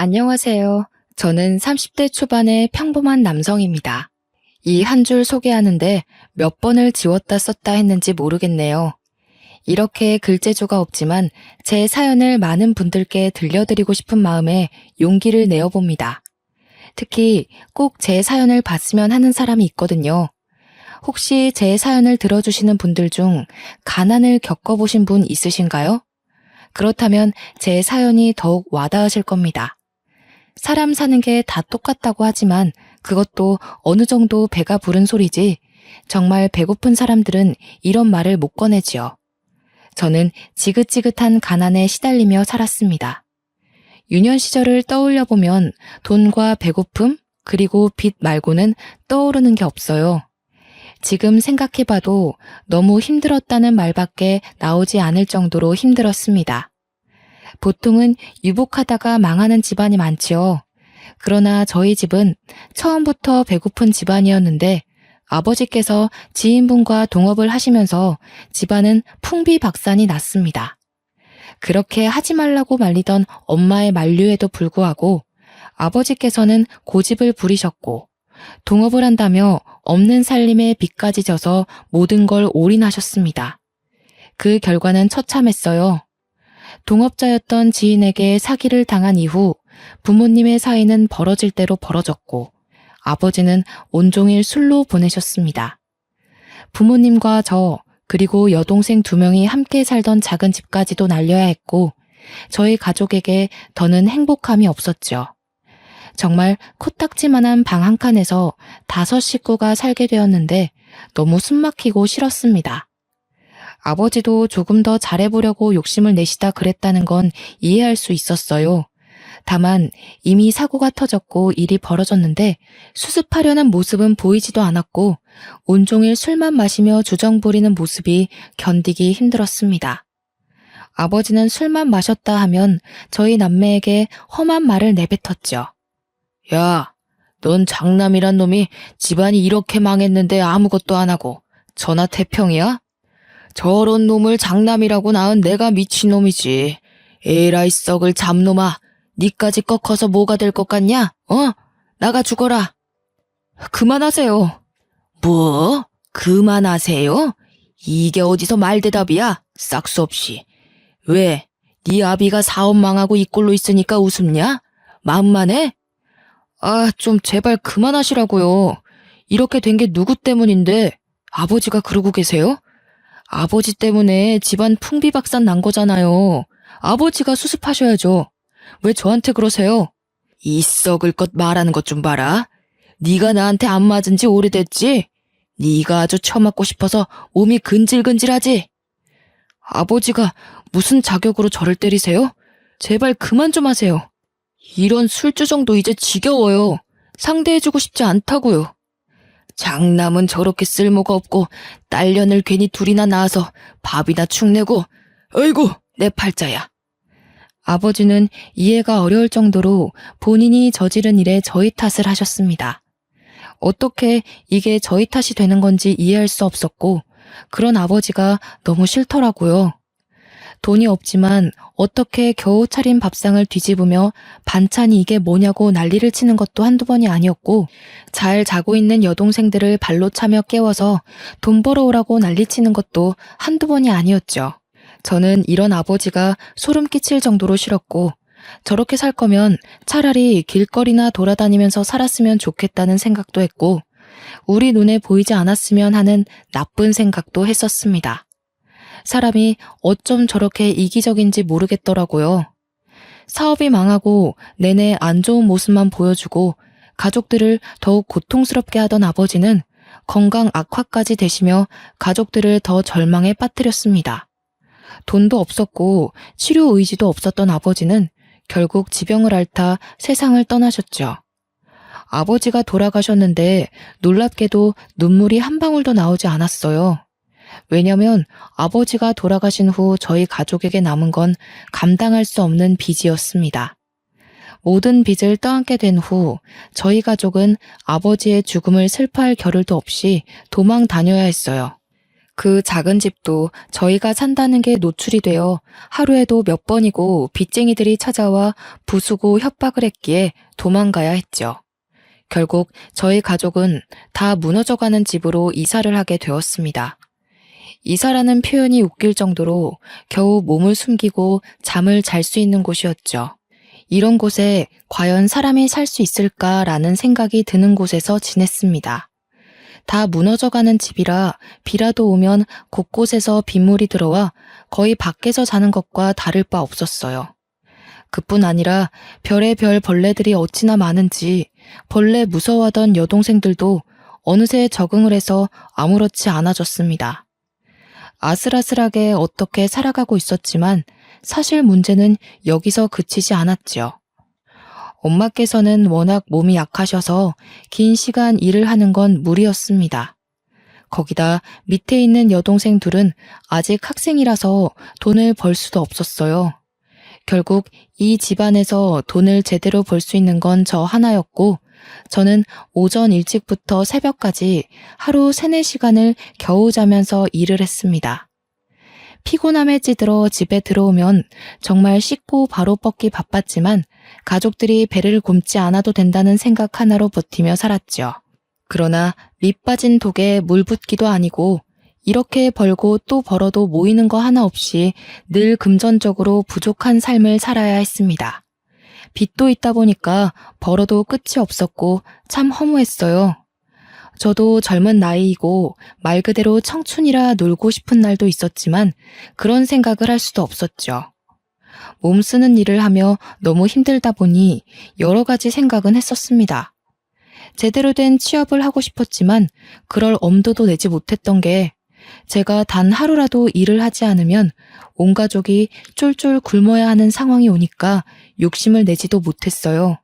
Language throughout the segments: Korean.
안녕하세요. 저는 30대 초반의 평범한 남성입니다. 이 한 줄 소개하는데 몇 번을 지웠다 썼다 했는지 모르겠네요. 이렇게 글재주가 없지만 제 사연을 많은 분들께 들려드리고 싶은 마음에 용기를 내어봅니다. 특히 꼭 제 사연을 봤으면 하는 사람이 있거든요. 혹시 제 사연을 들어주시는 분들 중 가난을 겪어보신 분 있으신가요? 그렇다면 제 사연이 더욱 와닿으실 겁니다. 사람 사는 게 다 똑같다고 하지만 그것도 어느 정도 배가 부른 소리지 정말 배고픈 사람들은 이런 말을 못 꺼내지요. 저는 지긋지긋한 가난에 시달리며 살았습니다. 유년 시절을 떠올려 보면 돈과 배고픔 그리고 빚 말고는 떠오르는 게 없어요. 지금 생각해봐도 너무 힘들었다는 말밖에 나오지 않을 정도로 힘들었습니다. 보통은 유복하다가 망하는 집안이 많지요. 그러나 저희 집은 처음부터 배고픈 집안이었는데 아버지께서 지인분과 동업을 하시면서 집안은 풍비박산이 났습니다. 그렇게 하지 말라고 말리던 엄마의 만류에도 불구하고 아버지께서는 고집을 부리셨고 동업을 한다며 없는 살림에 빚까지 져서 모든 걸 올인하셨습니다. 그 결과는 처참했어요. 동업자였던 지인에게 사기를 당한 이후 부모님의 사이는 벌어질 대로 벌어졌고 아버지는 온종일 술로 보내셨습니다. 부모님과 저 그리고 여동생 2명이 함께 살던 작은 집까지도 날려야 했고 저희 가족에게 더는 행복함이 없었죠. 정말 코딱지만한 방 한 칸에서 5 식구가 살게 되었는데 너무 숨막히고 싫었습니다. 아버지도 조금 더 잘해보려고 욕심을 내시다 그랬다는 건 이해할 수 있었어요. 다만 이미 사고가 터졌고 일이 벌어졌는데 수습하려는 모습은 보이지도 않았고 온종일 술만 마시며 주정 부리는 모습이 견디기 힘들었습니다. 아버지는 술만 마셨다 하면 저희 남매에게 험한 말을 내뱉었죠. 야, 넌 장남이란 놈이 집안이 이렇게 망했는데 아무것도 안 하고 전하태평이야? 저런 놈을 장남이라고 낳은 내가 미친놈이지. 에라이 썩을 잡놈아. 니까지 꺾어서 뭐가 될 것 같냐? 나가 죽어라. 그만하세요. 뭐? 그만하세요? 이게 어디서 말대답이야? 싹수 없이. 왜? 네 아비가 사업 망하고 이 꼴로 있으니까 우습냐? 마음만 해? 좀 제발 그만하시라고요. 이렇게 된 게 누구 때문인데 아버지가 그러고 계세요? 아버지 때문에 집안 풍비박산 난 거잖아요. 아버지가 수습하셔야죠. 왜 저한테 그러세요? 이 썩을 것 말하는 것 좀 봐라. 네가 나한테 안 맞은 지 오래됐지? 네가 아주 처맞고 싶어서 몸이 근질근질하지? 아버지가 무슨 자격으로 저를 때리세요? 제발 그만 좀 하세요. 이런 술주정도 이제 지겨워요. 상대해주고 싶지 않다고요. 장남은 저렇게 쓸모가 없고 딸년을 괜히 둘이나 낳아서 밥이나 축내고 어이구 내 팔자야. 아버지는 이해가 어려울 정도로 본인이 저지른 일에 저희 탓을 하셨습니다. 어떻게 이게 저희 탓이 되는 건지 이해할 수 없었고 그런 아버지가 너무 싫더라고요. 돈이 없지만 어떻게 겨우 차린 밥상을 뒤집으며 반찬이 이게 뭐냐고 난리를 치는 것도 한두 번이 아니었고 잘 자고 있는 여동생들을 발로 차며 깨워서 돈 벌어오라고 난리치는 것도 한두 번이 아니었죠. 저는 이런 아버지가 소름 끼칠 정도로 싫었고 저렇게 살 거면 차라리 길거리나 돌아다니면서 살았으면 좋겠다는 생각도 했고 우리 눈에 보이지 않았으면 하는 나쁜 생각도 했었습니다. 사람이 어쩜 저렇게 이기적인지 모르겠더라고요. 사업이 망하고 내내 안 좋은 모습만 보여주고 가족들을 더욱 고통스럽게 하던 아버지는 건강 악화까지 되시며 가족들을 더 절망에 빠뜨렸습니다. 돈도 없었고 치료 의지도 없었던 아버지는 결국 지병을 앓다 세상을 떠나셨죠. 아버지가 돌아가셨는데 놀랍게도 눈물이 한 방울도 나오지 않았어요. 왜냐면 아버지가 돌아가신 후 저희 가족에게 남은 건 감당할 수 없는 빚이었습니다. 모든 빚을 떠안게 된 후 저희 가족은 아버지의 죽음을 슬퍼할 겨를도 없이 도망 다녀야 했어요. 그 작은 집도 저희가 산다는 게 노출이 되어 하루에도 몇 번이고 빚쟁이들이 찾아와 부수고 협박을 했기에 도망가야 했죠. 결국 저희 가족은 다 무너져가는 집으로 이사를 하게 되었습니다. 이사라는 표현이 웃길 정도로 겨우 몸을 숨기고 잠을 잘 수 있는 곳이었죠. 이런 곳에 과연 사람이 살 수 있을까라는 생각이 드는 곳에서 지냈습니다. 다 무너져가는 집이라 비라도 오면 곳곳에서 빗물이 들어와 거의 밖에서 자는 것과 다를 바 없었어요. 그뿐 아니라 별의별 벌레들이 어찌나 많은지 벌레 무서워하던 여동생들도 어느새 적응을 해서 아무렇지 않아졌습니다. 아슬아슬하게 어떻게 살아가고 있었지만 사실 문제는 여기서 그치지 않았죠. 엄마께서는 워낙 몸이 약하셔서 긴 시간 일을 하는 건 무리였습니다. 거기다 밑에 있는 여동생 둘은 아직 학생이라서 돈을 벌 수도 없었어요. 결국 이 집안에서 돈을 제대로 벌 수 있는 건 저 하나였고 저는 오전 일찍부터 새벽까지 하루 3-4시간을 겨우 자면서 일을 했습니다. 피곤함에 찌들어 집에 들어오면 정말 씻고 바로 뻗기 바빴지만 가족들이 배를 굼지 않아도 된다는 생각 하나로 버티며 살았죠. 그러나 밑 빠진 독에 물 붓기도 아니고 이렇게 벌고 또 벌어도 모이는 거 하나 없이 늘 금전적으로 부족한 삶을 살아야 했습니다. 빚도 있다 보니까 벌어도 끝이 없었고 참 허무했어요. 저도 젊은 나이이고 말 그대로 청춘이라 놀고 싶은 날도 있었지만 그런 생각을 할 수도 없었죠. 몸 쓰는 일을 하며 너무 힘들다 보니 여러 가지 생각은 했었습니다. 제대로 된 취업을 하고 싶었지만 그럴 엄두도 내지 못했던 게 제가 단 하루라도 일을 하지 않으면 온 가족이 쫄쫄 굶어야 하는 상황이 오니까 욕심을 내지도 못했어요.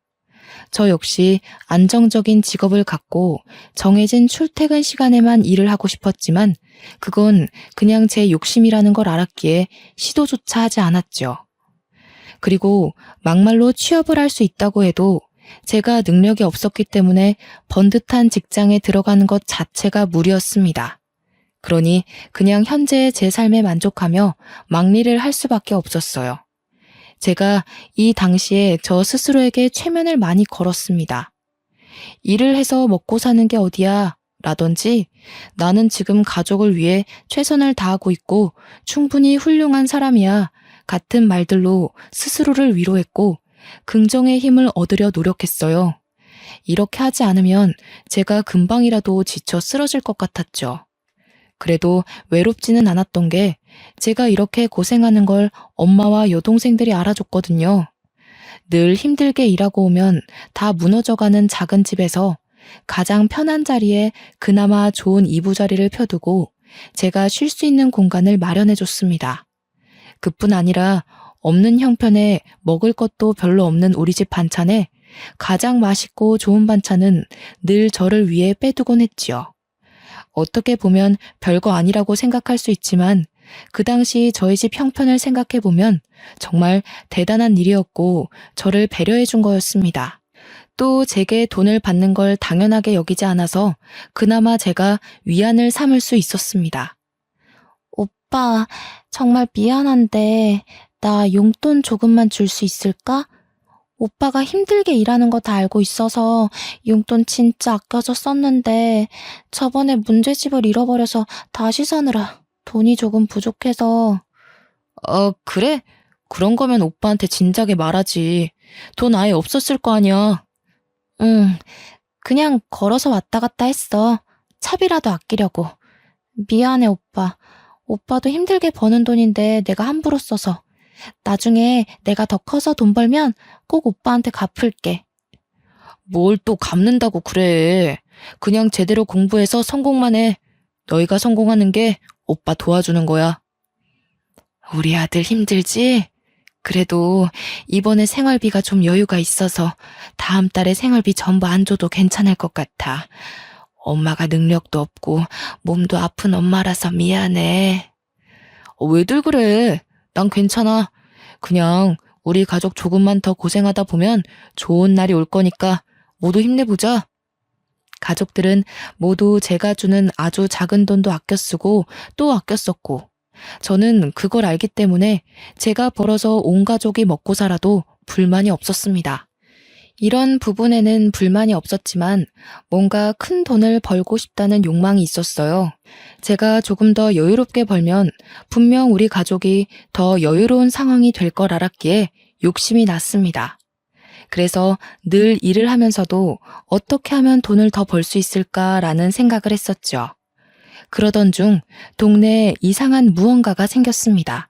저 역시 안정적인 직업을 갖고 정해진 출퇴근 시간에만 일을 하고 싶었지만 그건 그냥 제 욕심이라는 걸 알았기에 시도조차 하지 않았죠. 그리고 막말로 취업을 할 수 있다고 해도 제가 능력이 없었기 때문에 번듯한 직장에 들어가는 것 자체가 무리였습니다. 그러니 그냥 현재의 제 삶에 만족하며 막일을 할 수밖에 없었어요. 제가 이 당시에 저 스스로에게 최면을 많이 걸었습니다. 일을 해서 먹고 사는 게 어디야? 라든지 나는 지금 가족을 위해 최선을 다하고 있고 충분히 훌륭한 사람이야. 같은 말들로 스스로를 위로했고 긍정의 힘을 얻으려 노력했어요. 이렇게 하지 않으면 제가 금방이라도 지쳐 쓰러질 것 같았죠. 그래도 외롭지는 않았던 게 제가 이렇게 고생하는 걸 엄마와 여동생들이 알아줬거든요. 늘 힘들게 일하고 오면 다 무너져가는 작은 집에서 가장 편한 자리에 그나마 좋은 이부자리를 펴두고 제가 쉴 수 있는 공간을 마련해줬습니다. 그뿐 아니라 없는 형편에 먹을 것도 별로 없는 우리 집 반찬에 가장 맛있고 좋은 반찬은 늘 저를 위해 빼두곤 했지요. 어떻게 보면 별거 아니라고 생각할 수 있지만 그 당시 저희 집 형편을 생각해보면 정말 대단한 일이었고 저를 배려해 준 거였습니다. 또 제게 돈을 받는 걸 당연하게 여기지 않아서 그나마 제가 위안을 삼을 수 있었습니다. 오빠, 정말 미안한데 나 용돈 조금만 줄 수 있을까? 오빠가 힘들게 일하는 거 다 알고 있어서 용돈 진짜 아껴서 썼는데 저번에 문제집을 잃어버려서 다시 사느라 돈이 조금 부족해서. 그래? 그런 거면 오빠한테 진작에 말하지. 돈 아예 없었을 거 아니야. 응, 그냥 걸어서 왔다 갔다 했어. 차비라도 아끼려고. 미안해, 오빠. 오빠도 힘들게 버는 돈인데 내가 함부로 써서. 나중에 내가 더 커서 돈 벌면 꼭 오빠한테 갚을게. 뭘 또 갚는다고 그래. 그냥 제대로 공부해서 성공만 해. 너희가 성공하는 게 오빠 도와주는 거야. 우리 아들 힘들지? 그래도 이번에 생활비가 좀 여유가 있어서 다음 달에 생활비 전부 안 줘도 괜찮을 것 같아. 엄마가 능력도 없고 몸도 아픈 엄마라서 미안해. 왜들 그래? 난 괜찮아. 그냥 우리 가족 조금만 더 고생하다 보면 좋은 날이 올 거니까 모두 힘내보자. 가족들은 모두 제가 주는 아주 작은 돈도 아껴 쓰고 또 아껴 썼고, 저는 그걸 알기 때문에 제가 벌어서 온 가족이 먹고 살아도 불만이 없었습니다. 이런 부분에는 불만이 없었지만 뭔가 큰 돈을 벌고 싶다는 욕망이 있었어요. 제가 조금 더 여유롭게 벌면 분명 우리 가족이 더 여유로운 상황이 될 걸 알았기에 욕심이 났습니다. 그래서 늘 일을 하면서도 어떻게 하면 돈을 더 벌 수 있을까라는 생각을 했었죠. 그러던 중 동네에 이상한 무언가가 생겼습니다.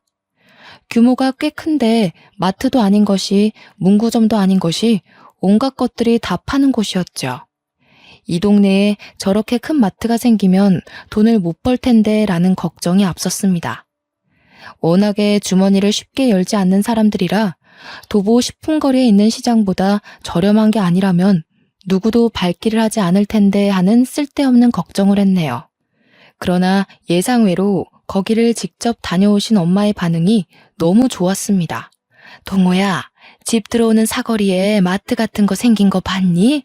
규모가 꽤 큰데 마트도 아닌 것이, 문구점도 아닌 것이 온갖 것들이 다 파는 곳이었죠. 이 동네에 저렇게 큰 마트가 생기면 돈을 못 벌 텐데 라는 걱정이 앞섰습니다. 워낙에 주머니를 쉽게 열지 않는 사람들이라 도보 10분 거리에 있는 시장보다 저렴한 게 아니라면 누구도 발길을 하지 않을 텐데 하는 쓸데없는 걱정을 했네요. 그러나 예상외로 거기를 직접 다녀오신 엄마의 반응이 너무 좋았습니다. 동호야, 집 들어오는 사거리에 마트 같은 거 생긴 거 봤니?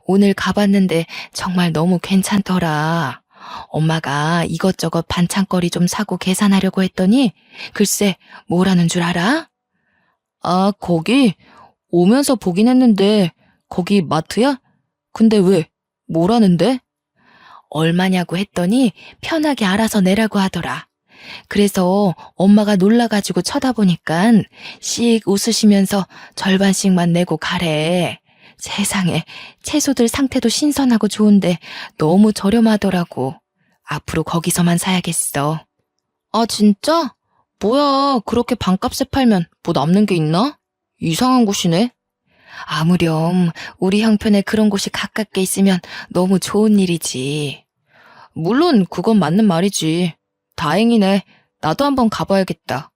오늘 가봤는데 정말 너무 괜찮더라. 엄마가 이것저것 반찬거리 좀 사고 계산하려고 했더니 글쎄 뭐라는 줄 알아? 아, 거기? 오면서 보긴 했는데 거기 마트야? 근데 왜? 뭐라는데? 얼마냐고 했더니 편하게 알아서 내라고 하더라. 그래서 엄마가 놀라가지고 쳐다보니깐 씩 웃으시면서 절반씩만 내고 가래. 세상에, 채소들 상태도 신선하고 좋은데 너무 저렴하더라고. 앞으로 거기서만 사야겠어. 아, 진짜? 뭐야, 그렇게 반값에 팔면 뭐 남는 게 있나? 이상한 곳이네. 아무렴 우리 형편에 그런 곳이 가깝게 있으면 너무 좋은 일이지. 물론 그건 맞는 말이지. 다행이네. 나도 한번 가봐야겠다.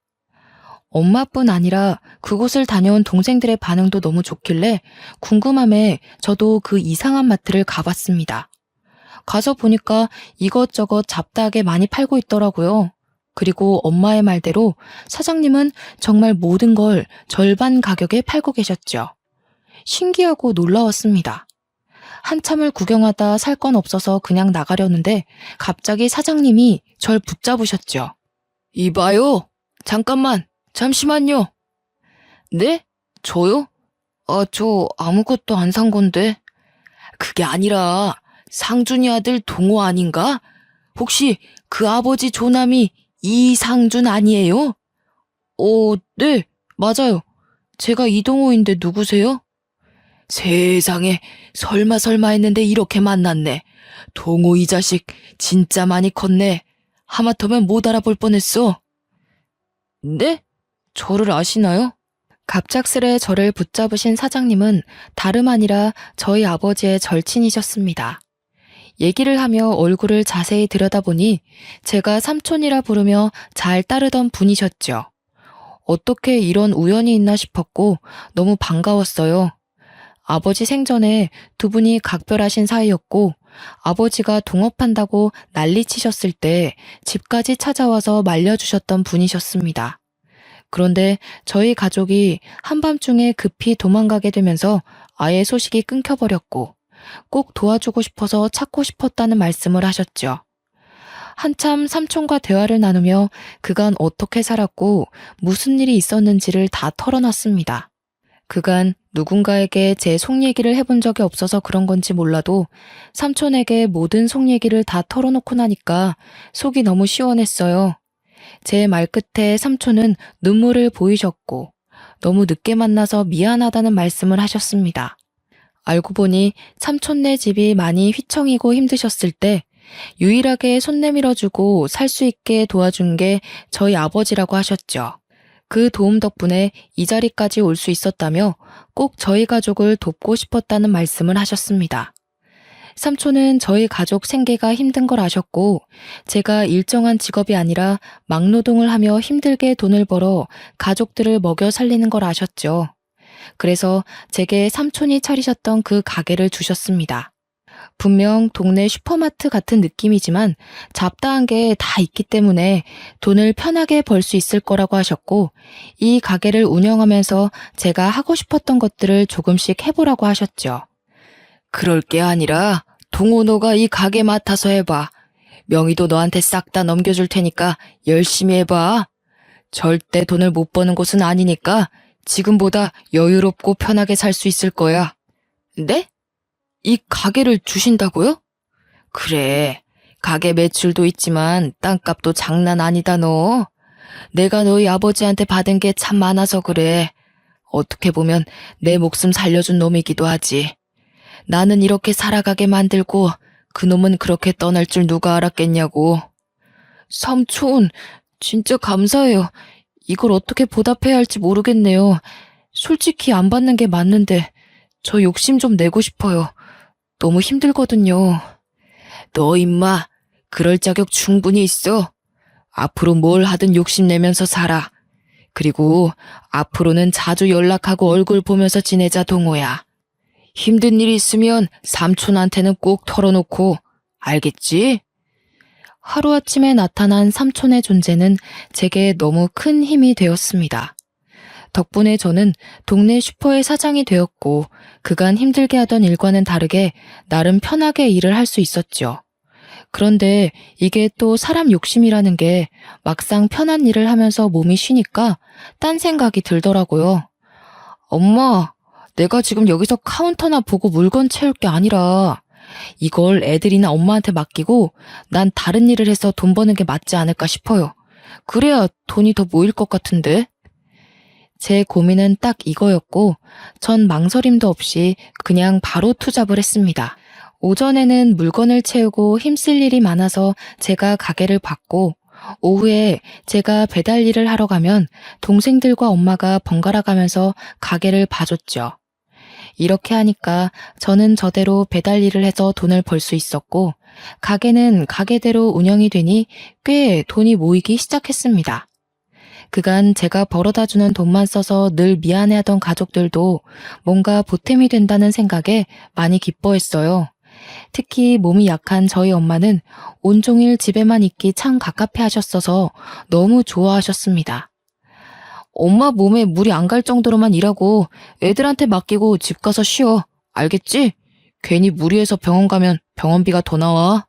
엄마뿐 아니라 그곳을 다녀온 동생들의 반응도 너무 좋길래 궁금함에 저도 그 이상한 마트를 가봤습니다. 가서 보니까 이것저것 잡다하게 많이 팔고 있더라고요. 그리고 엄마의 말대로 사장님은 정말 모든 걸 절반 가격에 팔고 계셨죠. 신기하고 놀라웠습니다. 한참을 구경하다 살 건 없어서 그냥 나가려는데 갑자기 사장님이 절 붙잡으셨죠. 이봐요. 잠시만요. 네? 저요? 아, 저 아무것도 안 산 건데. 그게 아니라 상준이 아들 동호 아닌가? 혹시 그 아버지 조남이 이상준 아니에요? 네, 맞아요. 제가 이동호인데 누구세요? 세상에, 설마 했는데 이렇게 만났네. 동호 이 자식 진짜 많이 컸네. 하마터면 못 알아볼 뻔했어. 네? 저를 아시나요? 갑작스레 저를 붙잡으신 사장님은 다름 아니라 저희 아버지의 절친이셨습니다. 얘기를 하며 얼굴을 자세히 들여다보니 제가 삼촌이라 부르며 잘 따르던 분이셨죠. 어떻게 이런 우연이 있나 싶었고 너무 반가웠어요. 아버지 생전에 두 분이 각별하신 사이였고 아버지가 동업한다고 난리치셨을 때 집까지 찾아와서 말려주셨던 분이셨습니다. 그런데 저희 가족이 한밤중에 급히 도망가게 되면서 아예 소식이 끊겨버렸고 꼭 도와주고 싶어서 찾고 싶었다는 말씀을 하셨죠. 한참 삼촌과 대화를 나누며 그간 어떻게 살았고 무슨 일이 있었는지를 다 털어놨습니다. 그간 누군가에게 제 속 얘기를 해본 적이 없어서 그런 건지 몰라도 삼촌에게 모든 속 얘기를 다 털어놓고 나니까 속이 너무 시원했어요. 제 말끝에 삼촌은 눈물을 보이셨고 너무 늦게 만나서 미안하다는 말씀을 하셨습니다. 알고 보니 삼촌네 집이 많이 휘청이고 힘드셨을 때 유일하게 손 내밀어주고 살 수 있게 도와준 게 저희 아버지라고 하셨죠. 그 도움 덕분에 이 자리까지 올 수 있었다며 꼭 저희 가족을 돕고 싶었다는 말씀을 하셨습니다. 삼촌은 저희 가족 생계가 힘든 걸 아셨고 제가 일정한 직업이 아니라 막노동을 하며 힘들게 돈을 벌어 가족들을 먹여 살리는 걸 아셨죠. 그래서 제게 삼촌이 차리셨던 그 가게를 주셨습니다. 분명 동네 슈퍼마트 같은 느낌이지만 잡다한 게 다 있기 때문에 돈을 편하게 벌 수 있을 거라고 하셨고 이 가게를 운영하면서 제가 하고 싶었던 것들을 조금씩 해보라고 하셨죠. 그럴 게 아니라 동호 너가 이 가게 맡아서 해봐. 명의도 너한테 싹 다 넘겨줄 테니까 열심히 해봐. 절대 돈을 못 버는 곳은 아니니까 지금보다 여유롭고 편하게 살 수 있을 거야. 네? 이 가게를 주신다고요? 그래. 가게 매출도 있지만 땅값도 장난 아니다 너. 내가 너희 아버지한테 받은 게 참 많아서 그래. 어떻게 보면 내 목숨 살려준 놈이기도 하지. 나는 이렇게 살아가게 만들고 그놈은 그렇게 떠날 줄 누가 알았겠냐고. 삼촌, 진짜 감사해요. 이걸 어떻게 보답해야 할지 모르겠네요. 솔직히 안 받는 게 맞는데 저 욕심 좀 내고 싶어요. 너무 힘들거든요. 너 임마, 그럴 자격 충분히 있어. 앞으로 뭘 하든 욕심내면서 살아. 그리고 앞으로는 자주 연락하고 얼굴 보면서 지내자 동호야. 힘든 일 있으면 삼촌한테는 꼭 털어놓고, 알겠지? 하루아침에 나타난 삼촌의 존재는 제게 너무 큰 힘이 되었습니다. 덕분에 저는 동네 슈퍼의 사장이 되었고 그간 힘들게 하던 일과는 다르게 나름 편하게 일을 할 수 있었죠. 그런데 이게 또 사람 욕심이라는 게 막상 편한 일을 하면서 몸이 쉬니까 딴 생각이 들더라고요. 엄마, 내가 지금 여기서 카운터나 보고 물건 채울 게 아니라 이걸 애들이나 엄마한테 맡기고 난 다른 일을 해서 돈 버는 게 맞지 않을까 싶어요. 그래야 돈이 더 모일 것 같은데. 제 고민은 딱 이거였고 전 망설임도 없이 그냥 바로 투잡을 했습니다. 오전에는 물건을 채우고 힘쓸 일이 많아서 제가 가게를 봤고 오후에 제가 배달 일을 하러 가면 동생들과 엄마가 번갈아 가면서 가게를 봐줬죠. 이렇게 하니까 저는 저대로 배달 일을 해서 돈을 벌 수 있었고 가게는 가게대로 운영이 되니 꽤 돈이 모이기 시작했습니다. 그간 제가 벌어다 주는 돈만 써서 늘 미안해하던 가족들도 뭔가 보탬이 된다는 생각에 많이 기뻐했어요. 특히 몸이 약한 저희 엄마는 온종일 집에만 있기 참 갑갑해 하셨어서 너무 좋아하셨습니다. 엄마 몸에 물이 안 갈 정도로만 일하고 애들한테 맡기고 집 가서 쉬어. 알겠지? 괜히 무리해서 병원 가면 병원비가 더 나와.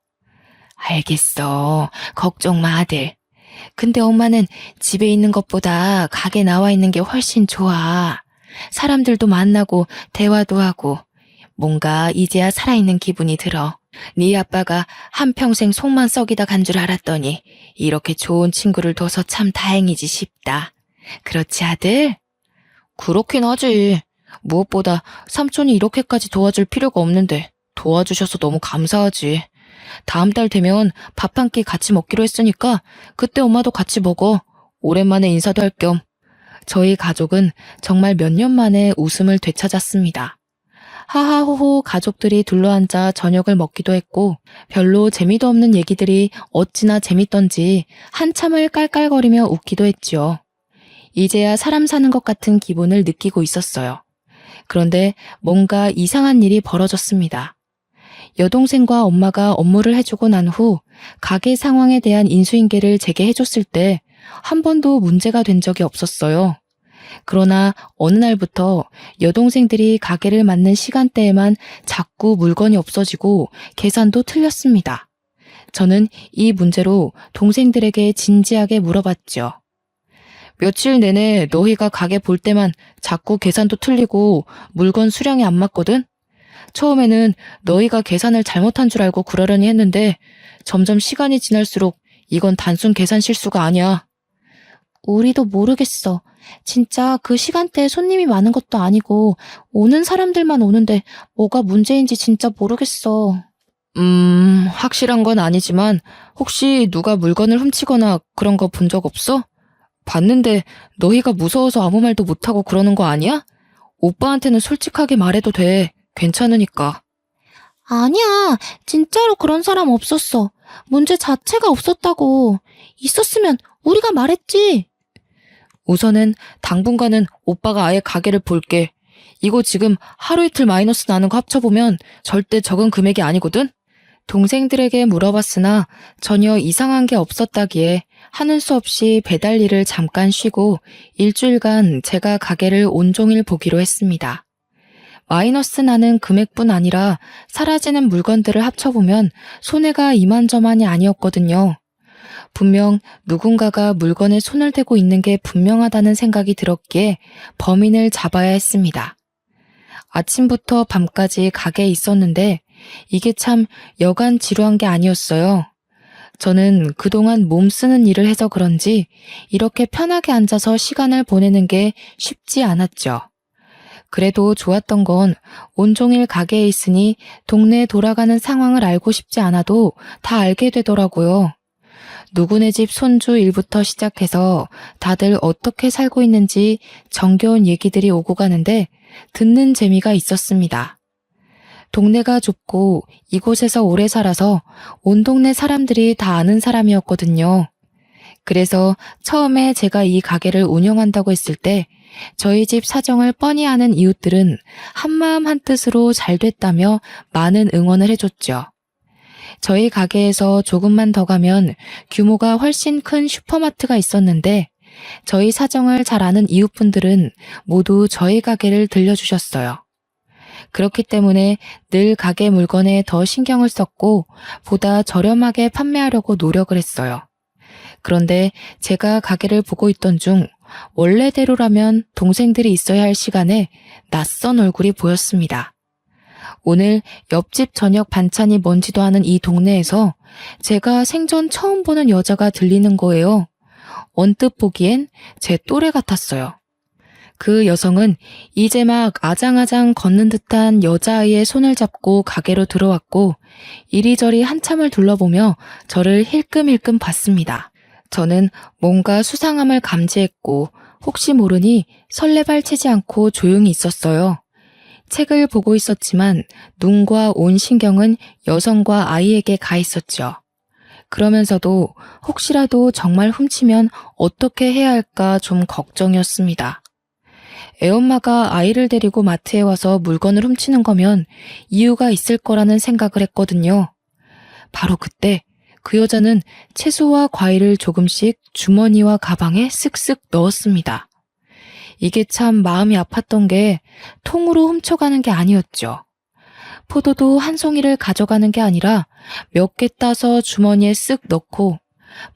알겠어. 걱정 마, 아들. 근데 엄마는 집에 있는 것보다 가게 나와 있는 게 훨씬 좋아. 사람들도 만나고 대화도 하고 뭔가 이제야 살아있는 기분이 들어. 네 아빠가 한평생 속만 썩이다 간 줄 알았더니 이렇게 좋은 친구를 둬서 참 다행이지 싶다. 그렇지, 아들? 그렇긴 하지. 무엇보다 삼촌이 이렇게까지 도와줄 필요가 없는데 도와주셔서 너무 감사하지. 다음 달 되면 밥 한 끼 같이 먹기로 했으니까 그때 엄마도 같이 먹어. 오랜만에 인사도 할 겸. 저희 가족은 정말 몇 년 만에 웃음을 되찾았습니다. 하하호호 가족들이 둘러앉아 저녁을 먹기도 했고 별로 재미도 없는 얘기들이 어찌나 재밌던지 한참을 깔깔거리며 웃기도 했죠. 이제야 사람 사는 것 같은 기분을 느끼고 있었어요. 그런데 뭔가 이상한 일이 벌어졌습니다. 여동생과 엄마가 업무를 해주고 난 후 가게 상황에 대한 인수인계를 제게 해줬을 때 한 번도 문제가 된 적이 없었어요. 그러나 어느 날부터 여동생들이 가게를 맡는 시간대에만 자꾸 물건이 없어지고 계산도 틀렸습니다. 저는 이 문제로 동생들에게 진지하게 물어봤죠. 며칠 내내 너희가 가게 볼 때만 자꾸 계산도 틀리고 물건 수량이 안 맞거든? 처음에는 너희가 계산을 잘못한 줄 알고 그러려니 했는데 점점 시간이 지날수록 이건 단순 계산 실수가 아니야. 우리도 모르겠어. 진짜 그 시간대에 손님이 많은 것도 아니고 오는 사람들만 오는데 뭐가 문제인지 진짜 모르겠어. 확실한 건 아니지만 혹시 누가 물건을 훔치거나 그런 거 본 적 없어? 봤는데 너희가 무서워서 아무 말도 못하고 그러는 거 아니야? 오빠한테는 솔직하게 말해도 돼. 괜찮으니까. 아니야. 진짜로 그런 사람 없었어. 문제 자체가 없었다고. 있었으면 우리가 말했지. 우선은 당분간은 오빠가 아예 가게를 볼게. 이거 지금 하루 이틀 마이너스 나는 거 합쳐보면 절대 적은 금액이 아니거든? 동생들에게 물어봤으나 전혀 이상한 게 없었다기에 하는 수 없이 배달 일을 잠깐 쉬고 일주일간 제가 가게를 온종일 보기로 했습니다. 마이너스 나는 금액뿐 아니라 사라지는 물건들을 합쳐보면 손해가 이만저만이 아니었거든요. 분명 누군가가 물건에 손을 대고 있는 게 분명하다는 생각이 들었기에 범인을 잡아야 했습니다. 아침부터 밤까지 가게에 있었는데 이게 참 여간 지루한 게 아니었어요. 저는 그동안 몸 쓰는 일을 해서 그런지 이렇게 편하게 앉아서 시간을 보내는 게 쉽지 않았죠. 그래도 좋았던 건 온종일 가게에 있으니 동네에 돌아가는 상황을 알고 싶지 않아도 다 알게 되더라고요. 누구네 집 손주 일부터 시작해서 다들 어떻게 살고 있는지 정겨운 얘기들이 오고 가는데 듣는 재미가 있었습니다. 동네가 좁고 이곳에서 오래 살아서 온 동네 사람들이 다 아는 사람이었거든요. 그래서 처음에 제가 이 가게를 운영한다고 했을 때 저희 집 사정을 뻔히 아는 이웃들은 한마음 한뜻으로 잘 됐다며 많은 응원을 해줬죠. 저희 가게에서 조금만 더 가면 규모가 훨씬 큰 슈퍼마트가 있었는데 저희 사정을 잘 아는 이웃분들은 모두 저희 가게를 들려주셨어요. 그렇기 때문에 늘 가게 물건에 더 신경을 썼고 보다 저렴하게 판매하려고 노력을 했어요. 그런데 제가 가게를 보고 있던 중 원래대로라면 동생들이 있어야 할 시간에 낯선 얼굴이 보였습니다. 오늘 옆집 저녁 반찬이 뭔지도 아는 이 동네에서 제가 생전 처음 보는 여자가 들리는 거예요. 언뜻 보기엔 제 또래 같았어요. 그 여성은 이제 막 아장아장 걷는 듯한 여자아이의 손을 잡고 가게로 들어왔고 이리저리 한참을 둘러보며 저를 힐끔힐끔 봤습니다. 저는 뭔가 수상함을 감지했고 혹시 모르니 설레발치지 않고 조용히 있었어요. 책을 보고 있었지만 눈과 온 신경은 여성과 아이에게 가 있었죠. 그러면서도 혹시라도 정말 훔치면 어떻게 해야 할까 좀 걱정이었습니다. 애엄마가 아이를 데리고 마트에 와서 물건을 훔치는 거면 이유가 있을 거라는 생각을 했거든요. 바로 그때 그 여자는 채소와 과일을 조금씩 주머니와 가방에 쓱쓱 넣었습니다. 이게 참 마음이 아팠던 게 통으로 훔쳐가는 게 아니었죠. 포도도 한 송이를 가져가는 게 아니라 몇 개 따서 주머니에 쓱 넣고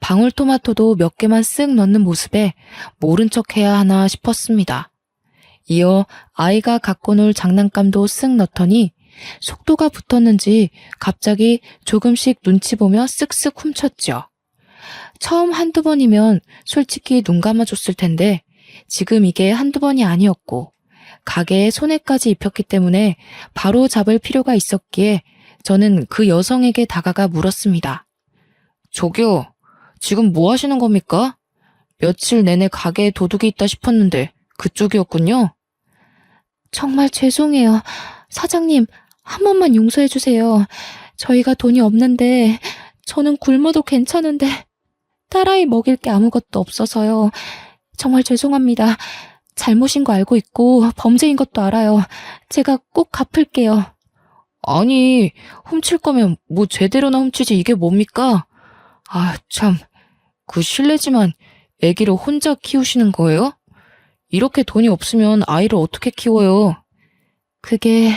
방울토마토도 몇 개만 쓱 넣는 모습에 모른 척 해야 하나 싶었습니다. 이어 아이가 갖고 놀 장난감도 쓱 넣더니 속도가 붙었는지 갑자기 조금씩 눈치 보며 쓱쓱 훔쳤죠. 처음 한두 번이면 솔직히 눈 감아줬을 텐데 지금 이게 한두 번이 아니었고 가게에 손해까지 입혔기 때문에 바로 잡을 필요가 있었기에 저는 그 여성에게 다가가 물었습니다. 저기요, 지금 뭐 하시는 겁니까? 며칠 내내 가게에 도둑이 있다 싶었는데 그쪽이었군요. 정말 죄송해요. 사장님, 한 번만 용서해 주세요. 저희가 돈이 없는데 저는 굶어도 괜찮은데 딸아이 먹일 게 아무것도 없어서요. 정말 죄송합니다. 잘못인 거 알고 있고 범죄인 것도 알아요. 제가 꼭 갚을게요. 아니, 훔칠 거면 뭐 제대로나 훔치지 이게 뭡니까? 아, 참. 그 실례지만 아기를 혼자 키우시는 거예요? 이렇게 돈이 없으면 아이를 어떻게 키워요? 그게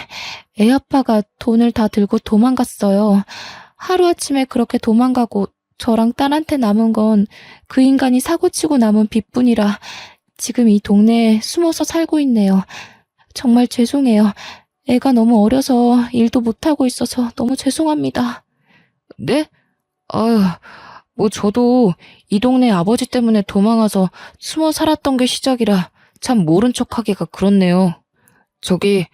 애 아빠가 돈을 다 들고 도망갔어요. 하루아침에 그렇게 도망가고 저랑 딸한테 남은 건 그 인간이 사고치고 남은 빚뿐이라 지금 이 동네에 숨어서 살고 있네요. 정말 죄송해요. 애가 너무 어려서 일도 못하고 있어서 너무 죄송합니다. 네? 아유, 뭐 저도 이 동네 아버지 때문에 도망와서 숨어 살았던 게 시작이라 참 모른 척하기가 그렇네요. 저기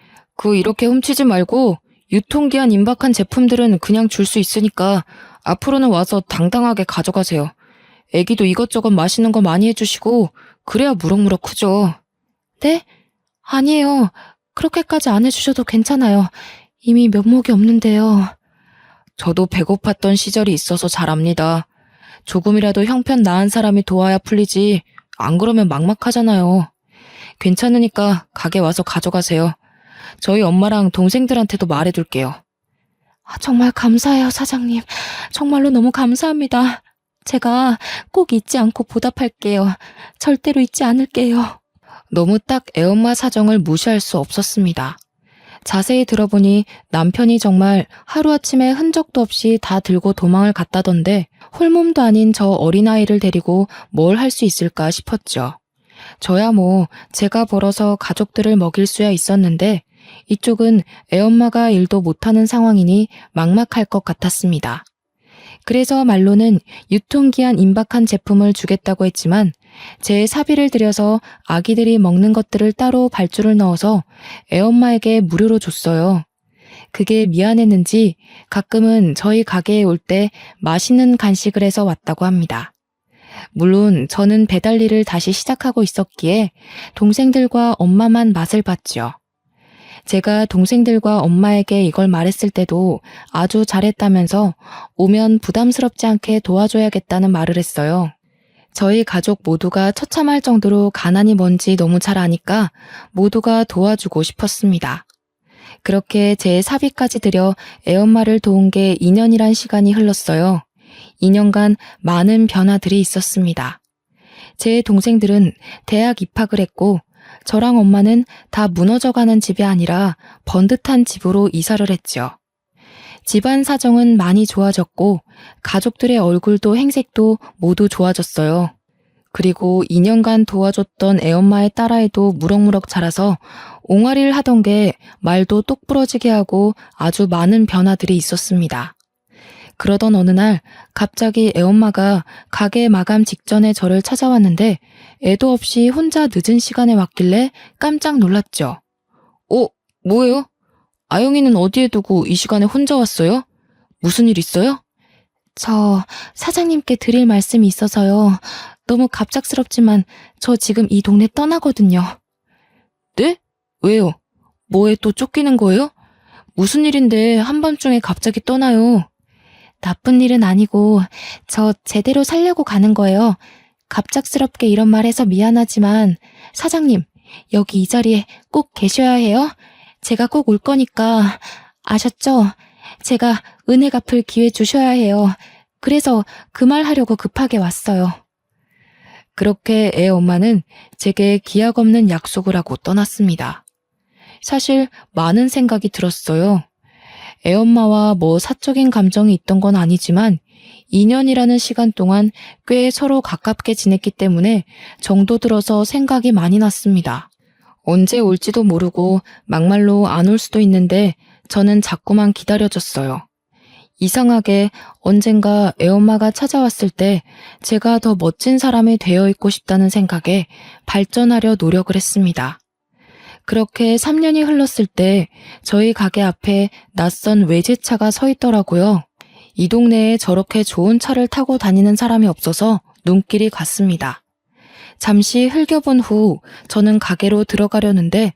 이렇게 훔치지 말고 유통기한 임박한 제품들은 그냥 줄 수 있으니까 앞으로는 와서 당당하게 가져가세요. 애기도 이것저것 맛있는 거 많이 해주시고 그래야 무럭무럭 크죠. 네? 아니에요. 그렇게까지 안 해주셔도 괜찮아요. 이미 면목이 없는데요. 저도 배고팠던 시절이 있어서 잘 압니다. 조금이라도 형편 나은 사람이 도와야 풀리지 안 그러면 막막하잖아요. 괜찮으니까 가게 와서 가져가세요. 저희 엄마랑 동생들한테도 말해둘게요. 정말 감사해요, 사장님. 정말로 너무 감사합니다. 제가 꼭 잊지 않고 보답할게요. 절대로 잊지 않을게요. 너무 딱 애엄마 사정을 무시할 수 없었습니다. 자세히 들어보니 남편이 정말 하루아침에 흔적도 없이 다 들고 도망을 갔다던데 홀몸도 아닌 저 어린아이를 데리고 뭘 할 수 있을까 싶었죠. 저야 뭐 제가 벌어서 가족들을 먹일 수야 있었는데 이쪽은 애엄마가 일도 못하는 상황이니 막막할 것 같았습니다. 그래서 말로는 유통기한 임박한 제품을 주겠다고 했지만 제 사비를 들여서 아기들이 먹는 것들을 따로 발주를 넣어서 애엄마에게 무료로 줬어요. 그게 미안했는지 가끔은 저희 가게에 올 때 맛있는 간식을 해서 왔다고 합니다. 물론 저는 배달 일을 다시 시작하고 있었기에 동생들과 엄마만 맛을 봤죠. 제가 동생들과 엄마에게 이걸 말했을 때도 아주 잘했다면서 오면 부담스럽지 않게 도와줘야겠다는 말을 했어요. 저희 가족 모두가 처참할 정도로 가난이 뭔지 너무 잘 아니까 모두가 도와주고 싶었습니다. 그렇게 제 사비까지 들여 애엄마를 도운 게 2년이란 시간이 흘렀어요. 2년간 많은 변화들이 있었습니다. 제 동생들은 대학 입학을 했고 저랑 엄마는 다 무너져가는 집이 아니라 번듯한 집으로 이사를 했죠. 집안 사정은 많이 좋아졌고 가족들의 얼굴도 행색도 모두 좋아졌어요. 그리고 2년간 도와줬던 애엄마의 딸아이도 무럭무럭 자라서 옹알이를 하던 게 말도 똑부러지게 하고 아주 많은 변화들이 있었습니다. 그러던 어느 날 갑자기 애엄마가 가게 마감 직전에 저를 찾아왔는데 애도 없이 혼자 늦은 시간에 왔길래 깜짝 놀랐죠. 뭐예요? 아영이는 어디에 두고 이 시간에 혼자 왔어요? 무슨 일 있어요? 저 사장님께 드릴 말씀이 있어서요. 너무 갑작스럽지만 저 지금 이 동네 떠나거든요. 네? 왜요? 뭐에 또 쫓기는 거예요? 무슨 일인데 한밤중에 갑자기 떠나요? 나쁜 일은 아니고 저 제대로 살려고 가는 거예요. 갑작스럽게 이런 말 해서 미안하지만 사장님, 여기 이 자리에 꼭 계셔야 해요. 제가 꼭 올 거니까 아셨죠? 제가 은혜 갚을 기회 주셔야 해요. 그래서 그 말 하려고 급하게 왔어요. 그렇게 애 엄마는 제게 기약 없는 약속을 하고 떠났습니다. 사실 많은 생각이 들었어요. 애엄마와 뭐 사적인 감정이 있던 건 아니지만 2년이라는 시간 동안 꽤 서로 가깝게 지냈기 때문에 정도 들어서 생각이 많이 났습니다. 언제 올지도 모르고 막말로 안 올 수도 있는데 저는 자꾸만 기다려졌어요. 이상하게 언젠가 애엄마가 찾아왔을 때 제가 더 멋진 사람이 되어 있고 싶다는 생각에 발전하려 노력을 했습니다. 그렇게 3년이 흘렀을 때 저희 가게 앞에 낯선 외제차가 서 있더라고요. 이 동네에 저렇게 좋은 차를 타고 다니는 사람이 없어서 눈길이 갔습니다. 잠시 흘겨본 후 저는 가게로 들어가려는데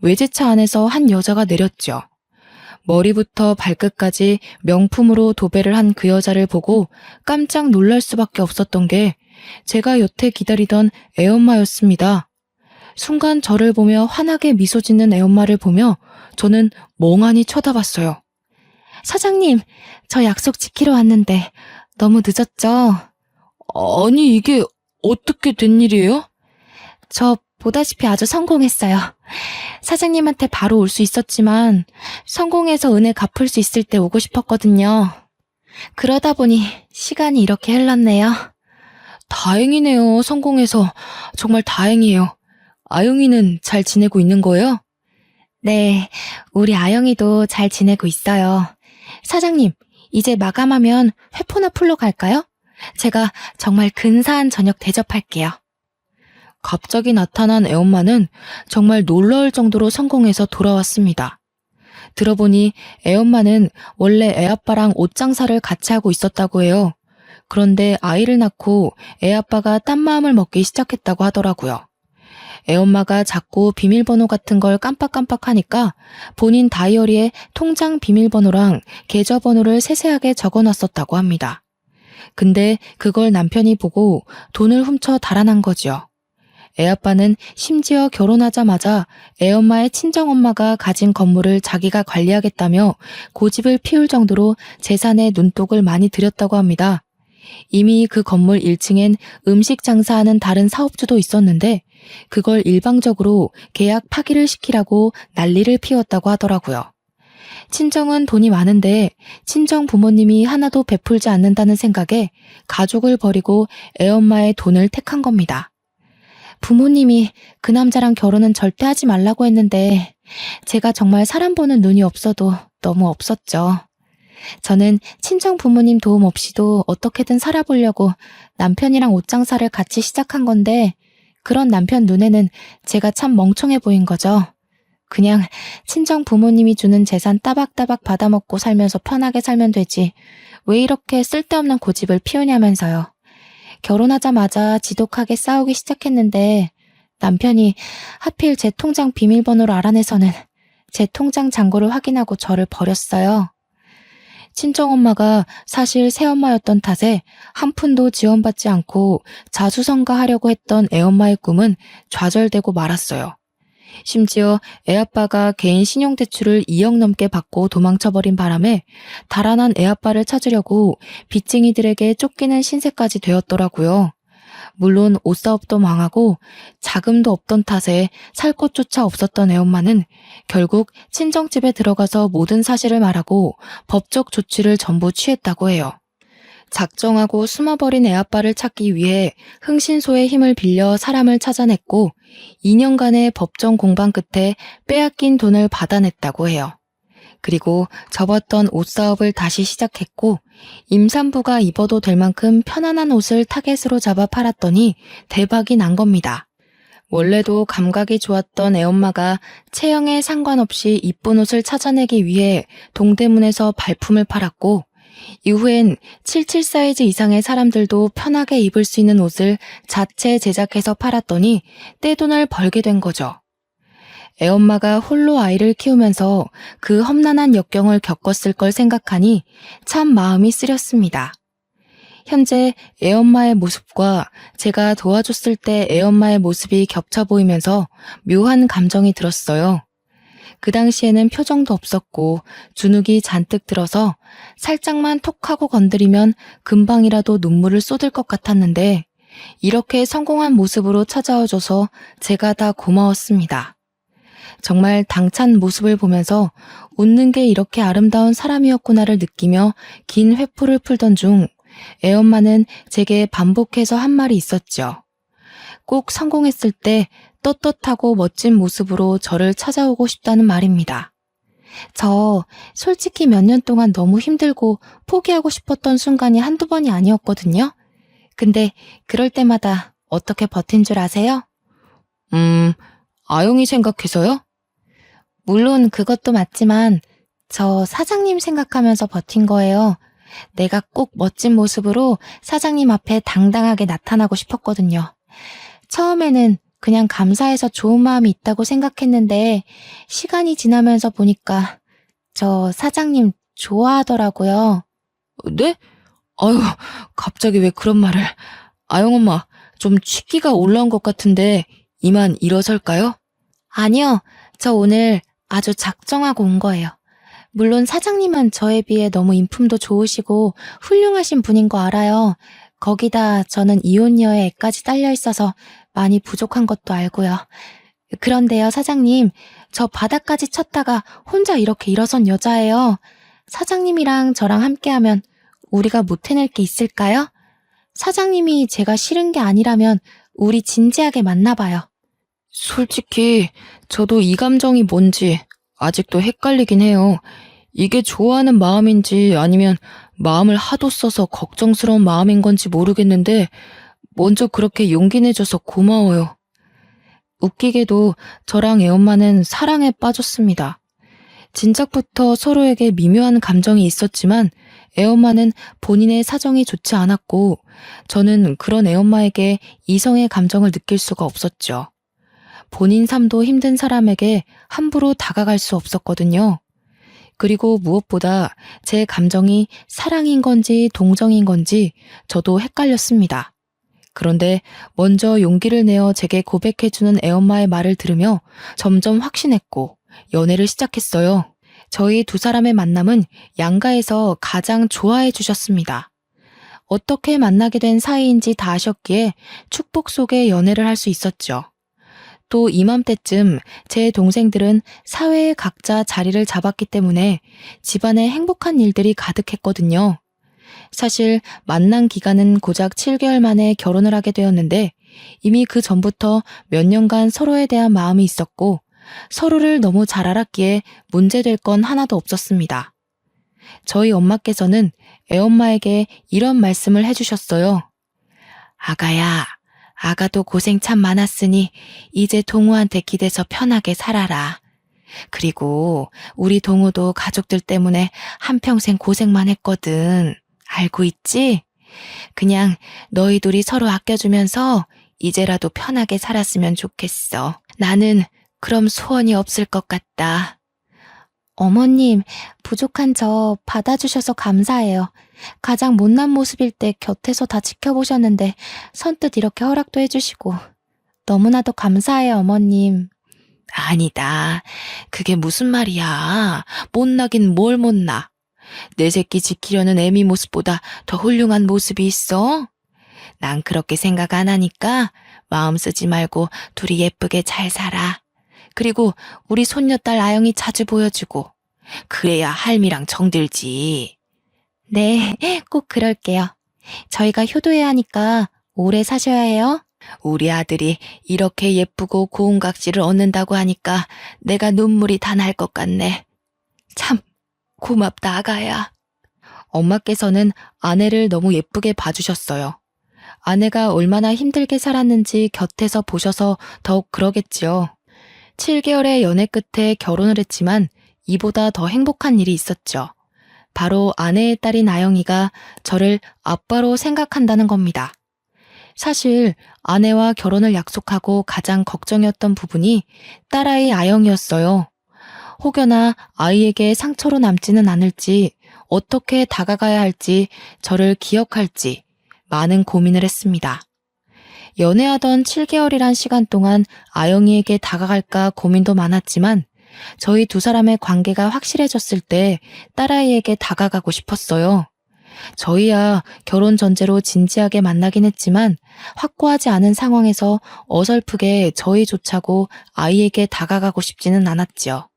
외제차 안에서 한 여자가 내렸죠. 머리부터 발끝까지 명품으로 도배를 한 그 여자를 보고 깜짝 놀랄 수밖에 없었던 게 제가 여태 기다리던 애엄마였습니다. 순간 저를 보며 환하게 미소 짓는 애엄마를 보며 저는 멍하니 쳐다봤어요. 사장님, 저 약속 지키러 왔는데 너무 늦었죠? 아니, 이게 어떻게 된 일이에요? 저 보다시피 아주 성공했어요. 사장님한테 바로 올 수 있었지만 성공해서 은혜 갚을 수 있을 때 오고 싶었거든요. 그러다 보니 시간이 이렇게 흘렀네요. 다행이네요. 성공해서. 정말 다행이에요. 아영이는 잘 지내고 있는 거예요? 네, 우리 아영이도 잘 지내고 있어요. 사장님, 이제 마감하면 회포나 풀러 갈까요? 제가 정말 근사한 저녁 대접할게요. 갑자기 나타난 애엄마는 정말 놀라울 정도로 성공해서 돌아왔습니다. 들어보니 애엄마는 원래 애아빠랑 옷 장사를 같이 하고 있었다고 해요. 그런데 아이를 낳고 애아빠가 딴 마음을 먹기 시작했다고 하더라고요. 애엄마가 자꾸 비밀번호 같은 걸 깜빡깜빡하니까 본인 다이어리에 통장 비밀번호랑 계좌번호를 세세하게 적어놨었다고 합니다. 근데 그걸 남편이 보고 돈을 훔쳐 달아난 거죠. 애아빠는 심지어 결혼하자마자 애엄마의 친정엄마가 가진 건물을 자기가 관리하겠다며 고집을 피울 정도로 재산에 눈독을 많이 들였다고 합니다. 이미 그 건물 1층엔 음식 장사하는 다른 사업주도 있었는데 그걸 일방적으로 계약 파기를 시키라고 난리를 피웠다고 하더라고요. 친정은 돈이 많은데 친정 부모님이 하나도 베풀지 않는다는 생각에 가족을 버리고 애엄마의 돈을 택한 겁니다. 부모님이 그 남자랑 결혼은 절대 하지 말라고 했는데 제가 정말 사람 보는 눈이 없어도 너무 없었죠. 저는 친정 부모님 도움 없이도 어떻게든 살아보려고 남편이랑 옷장사를 같이 시작한 건데 그런 남편 눈에는 제가 참 멍청해 보인 거죠. 그냥 친정 부모님이 주는 재산 따박따박 받아먹고 살면서 편하게 살면 되지. 왜 이렇게 쓸데없는 고집을 피우냐면서요. 결혼하자마자 지독하게 싸우기 시작했는데 남편이 하필 제 통장 비밀번호를 알아내서는 제 통장 잔고를 확인하고 저를 버렸어요. 친정엄마가 사실 새엄마였던 탓에 한 푼도 지원받지 않고 자수성가하려고 했던 애엄마의 꿈은 좌절되고 말았어요. 심지어 애아빠가 개인 신용대출을 2억 넘게 받고 도망쳐버린 바람에 달아난 애아빠를 찾으려고 빚쟁이들에게 쫓기는 신세까지 되었더라고요. 물론 옷사업도 망하고 자금도 없던 탓에 살 곳조차 없었던 애엄마는 결국 친정집에 들어가서 모든 사실을 말하고 법적 조치를 전부 취했다고 해요. 작정하고 숨어버린 애아빠를 찾기 위해 흥신소의 힘을 빌려 사람을 찾아냈고 2년간의 법정 공방 끝에 빼앗긴 돈을 받아냈다고 해요. 그리고 접었던 옷사업을 다시 시작했고 임산부가 입어도 될 만큼 편안한 옷을 타겟으로 잡아 팔았더니 대박이 난 겁니다. 원래도 감각이 좋았던 애엄마가 체형에 상관없이 이쁜 옷을 찾아내기 위해 동대문에서 발품을 팔았고 이후엔 77 사이즈 이상의 사람들도 편하게 입을 수 있는 옷을 자체 제작해서 팔았더니 떼돈을 벌게 된 거죠. 애엄마가 홀로 아이를 키우면서 그 험난한 역경을 겪었을 걸 생각하니 참 마음이 쓰렸습니다. 현재 애엄마의 모습과 제가 도와줬을 때 애엄마의 모습이 겹쳐 보이면서 묘한 감정이 들었어요. 그 당시에는 표정도 없었고 주눅이 잔뜩 들어서 살짝만 톡하고 건드리면 금방이라도 눈물을 쏟을 것 같았는데 이렇게 성공한 모습으로 찾아와줘서 제가 다 고마웠습니다. 정말 당찬 모습을 보면서 웃는 게 이렇게 아름다운 사람이었구나를 느끼며 긴 회포를 풀던 중 애엄마는 제게 반복해서 한 말이 있었죠. 꼭 성공했을 때 떳떳하고 멋진 모습으로 저를 찾아오고 싶다는 말입니다. 저 솔직히 몇 년 동안 너무 힘들고 포기하고 싶었던 순간이 한두 번이 아니었거든요. 근데 그럴 때마다 어떻게 버틴 줄 아세요? 아영이 생각해서요? 물론 그것도 맞지만 저 사장님 생각하면서 버틴 거예요. 내가 꼭 멋진 모습으로 사장님 앞에 당당하게 나타나고 싶었거든요. 처음에는 그냥 감사해서 좋은 마음이 있다고 생각했는데 시간이 지나면서 보니까 저 사장님 좋아하더라고요. 네? 아유, 갑자기 왜 그런 말을. 아영 엄마, 좀 취기가 올라온 것 같은데 이만 일어설까요? 아니요, 저 오늘 아주 작정하고 온 거예요. 물론 사장님은 저에 비해 너무 인품도 좋으시고 훌륭하신 분인 거 알아요. 거기다 저는 이혼녀의 애까지 딸려 있어서 많이 부족한 것도 알고요. 그런데요, 사장님, 저 바닥까지 쳤다가 혼자 이렇게 일어선 여자예요. 사장님이랑 저랑 함께하면 우리가 못 해낼 게 있을까요? 사장님이 제가 싫은 게 아니라면 우리 진지하게 만나봐요. 솔직히 저도 이 감정이 뭔지 아직도 헷갈리긴 해요. 이게 좋아하는 마음인지 아니면 마음을 하도 써서 걱정스러운 마음인 건지 모르겠는데 먼저 그렇게 용기 내줘서 고마워요. 웃기게도 저랑 애엄마는 사랑에 빠졌습니다. 진작부터 서로에게 미묘한 감정이 있었지만 애엄마는 본인의 사정이 좋지 않았고 저는 그런 애엄마에게 이성의 감정을 느낄 수가 없었죠. 본인 삶도 힘든 사람에게 함부로 다가갈 수 없었거든요. 그리고 무엇보다 제 감정이 사랑인 건지 동정인 건지 저도 헷갈렸습니다. 그런데 먼저 용기를 내어 제게 고백해주는 애엄마의 말을 들으며 점점 확신했고 연애를 시작했어요. 저희 두 사람의 만남은 양가에서 가장 좋아해 주셨습니다. 어떻게 만나게 된 사이인지 다 아셨기에 축복 속에 연애를 할 수 있었죠. 또 이맘때쯤 제 동생들은 사회에 각자 자리를 잡았기 때문에 집안에 행복한 일들이 가득했거든요. 사실 만난 기간은 고작 7개월 만에 결혼을 하게 되었는데 이미 그 전부터 몇 년간 서로에 대한 마음이 있었고 서로를 너무 잘 알았기에 문제될 건 하나도 없었습니다. 저희 엄마께서는 애엄마에게 이런 말씀을 해주셨어요. 아가야, 아가도 고생 참 많았으니 이제 동우한테 기대서 편하게 살아라. 그리고 우리 동우도 가족들 때문에 한평생 고생만 했거든. 알고 있지? 그냥 너희 둘이 서로 아껴주면서 이제라도 편하게 살았으면 좋겠어. 나는 그럼 소원이 없을 것 같다. 어머님, 부족한 저 받아주셔서 감사해요. 가장 못난 모습일 때 곁에서 다 지켜보셨는데 선뜻 이렇게 허락도 해주시고 너무나도 감사해요, 어머님. 아니다. 그게 무슨 말이야. 못나긴 뭘 못나. 내 새끼 지키려는 애미 모습보다 더 훌륭한 모습이 있어? 난 그렇게 생각 안 하니까 마음 쓰지 말고 둘이 예쁘게 잘 살아. 그리고 우리 손녀딸 아영이 자주 보여주고 그래야 할미랑 정들지. 네, 꼭 그럴게요. 저희가 효도해야 하니까 오래 사셔야 해요. 우리 아들이 이렇게 예쁘고 고운 각질을 얻는다고 하니까 내가 눈물이 다 날 것 같네. 참 고맙다 아가야. 엄마께서는 아내를 너무 예쁘게 봐주셨어요. 아내가 얼마나 힘들게 살았는지 곁에서 보셔서 더욱 그러겠지요. 7개월의 연애 끝에 결혼을 했지만 이보다 더 행복한 일이 있었죠. 바로 아내의 딸인 아영이가 저를 아빠로 생각한다는 겁니다. 사실 아내와 결혼을 약속하고 가장 걱정이었던 부분이 딸아이 아영이었어요. 혹여나 아이에게 상처로 남지는 않을지, 어떻게 다가가야 할지, 저를 기억할지 많은 고민을 했습니다. 연애하던 7개월이란 시간 동안 아영이에게 다가갈까 고민도 많았지만 저희 두 사람의 관계가 확실해졌을 때 딸아이에게 다가가고 싶었어요. 저희야 결혼 전제로 진지하게 만나긴 했지만 확고하지 않은 상황에서 어설프게 저희조차고 아이에게 다가가고 싶지는 않았지요.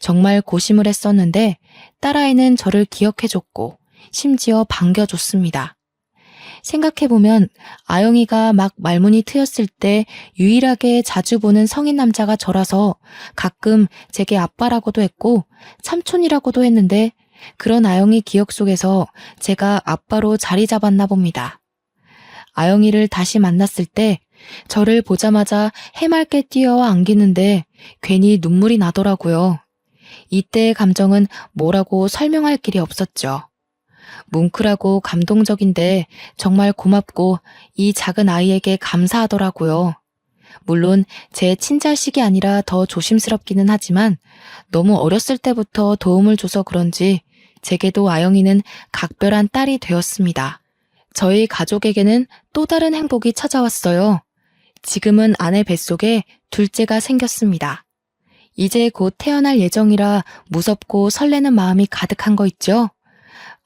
정말 고심을 했었는데 딸아이는 저를 기억해줬고 심지어 반겨줬습니다. 생각해보면 아영이가 막 말문이 트였을 때 유일하게 자주 보는 성인 남자가 저라서 가끔 제게 아빠라고도 했고 삼촌이라고도 했는데 그런 아영이 기억 속에서 제가 아빠로 자리 잡았나 봅니다. 아영이를 다시 만났을 때 저를 보자마자 해맑게 뛰어와 안기는데 괜히 눈물이 나더라고요. 이때의 감정은 뭐라고 설명할 길이 없었죠. 뭉클하고 감동적인데 정말 고맙고 이 작은 아이에게 감사하더라고요. 물론 제 친자식이 아니라 더 조심스럽기는 하지만 너무 어렸을 때부터 도움을 줘서 그런지 제게도 아영이는 각별한 딸이 되었습니다. 저희 가족에게는 또 다른 행복이 찾아왔어요. 지금은 아내 뱃속에 둘째가 생겼습니다. 이제 곧 태어날 예정이라 무섭고 설레는 마음이 가득한 거 있죠?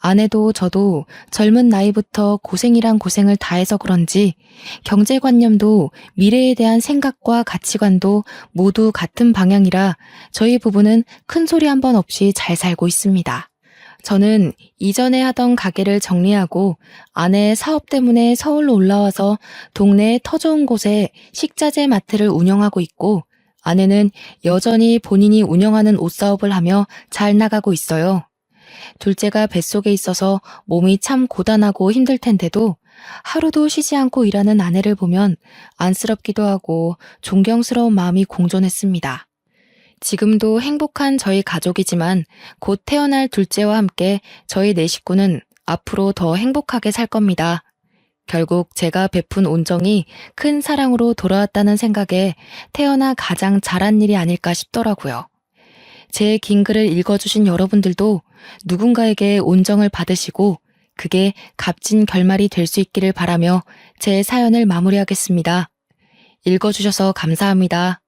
아내도 저도 젊은 나이부터 고생이란 고생을 다해서 그런지 경제관념도 미래에 대한 생각과 가치관도 모두 같은 방향이라 저희 부부는 큰 소리 한 번 없이 잘 살고 있습니다. 저는 이전에 하던 가게를 정리하고 아내의 사업 때문에 서울로 올라와서 동네에 터 좋은 곳에 식자재 마트를 운영하고 있고 아내는 여전히 본인이 운영하는 옷사업을 하며 잘 나가고 있어요. 둘째가 뱃속에 있어서 몸이 참 고단하고 힘들 텐데도 하루도 쉬지 않고 일하는 아내를 보면 안쓰럽기도 하고 존경스러운 마음이 공존했습니다. 지금도 행복한 저희 가족이지만 곧 태어날 둘째와 함께 저희 네 식구는 앞으로 더 행복하게 살 겁니다. 결국 제가 베푼 온정이 큰 사랑으로 돌아왔다는 생각에 태어나 가장 잘한 일이 아닐까 싶더라고요. 제 긴 글을 읽어주신 여러분들도 누군가에게 온정을 받으시고 그게 값진 결말이 될 수 있기를 바라며 제 사연을 마무리하겠습니다. 읽어주셔서 감사합니다.